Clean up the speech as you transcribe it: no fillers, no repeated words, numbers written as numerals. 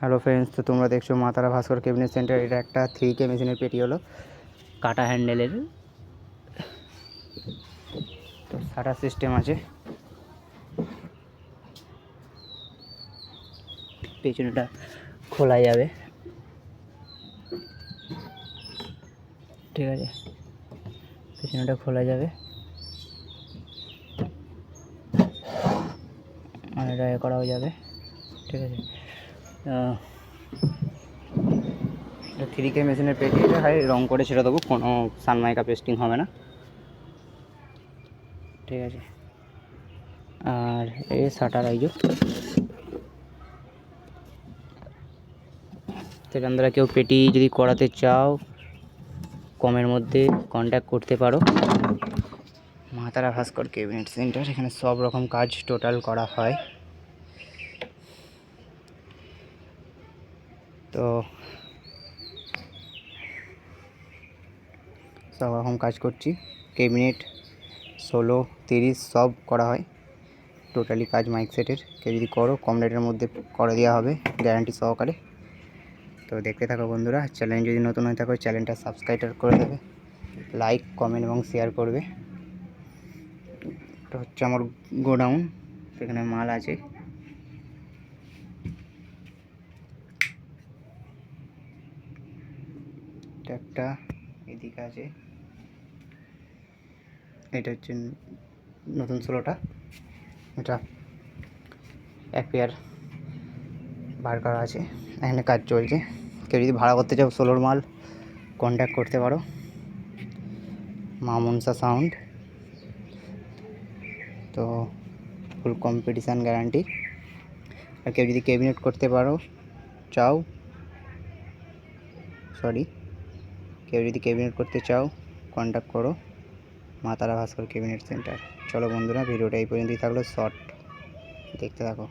Hello friends, তো তোমরা দেখছো মা তারা ভাস্কর ক্যাবিনেট সেন্টার। এটা একটা 3K মেশিনের পেটি হলো, কাটা হ্যান্ডেলের। তো শাটার সিস্টেম আছে, পেছনেটা খোলা যাবে, ঠিক আছে, পেছনেটা খোলা যাবে আর এটা করাও যাবে, ঠিক আছে। 3K মেশিনের পেটি, এটা হয় রং করে ছেড়ে দেবো, কোনো সানমাইকা পেস্টিং হবে না, ঠিক আছে। আর এই শাটার আইজো, সেখান দ্বারা কেউ পেটি যদি করাতে চাও কমের মধ্যে কন্ট্যাক্ট করতে পারো। মা তারা ভাস্কর ক্যাবিনেট সেন্টার, এখানে সব রকম কাজ টোটাল করা হয়। তো সব রকম কাজ করছি, ক্যাবিনেট 16, 30 সব করা হয় টোটালি কাজ মাইক সেটের। কেউ যদি করো কম রেটের মধ্যে করে দেওয়া হবে গ্যারান্টি সহকারে। তো দেখতে থাকো বন্ধুরা, চ্যানেল যদি নতুন হয়ে থাকো চ্যানেলটা সাবস্ক্রাইব করে দেবে, লাইক কমেন্ট এবং শেয়ার করবে। এটা হচ্ছে আমার গোডাউন, সেখানে মাল আছে। একটা এদিকে আছে, এটা হচ্ছে নতুন 16টা, এটা এক পেয়ার বার করা আছে, এখানে কাজ চলছে। কেউ যদি ভাড়া করতে চাও 16 মাল কন্ট্যাক্ট করতে পারো। মা মনসা সাউন্ড, তো ফুল কম্পিটিশান গ্যারান্টি। আর কেউ যদি ক্যাবিনেট করতে পারো চাও, কেউ যদি ক্যাবিনেট করতে চাও কন্ট্যাক্ট করো মা তারা ভাস্কর ক্যাবিনেট সেন্টার। চলো বন্ধুরা, ভিডিওটা এই পর্যন্তই থাকলো, শর্ট দেখতে থাকো।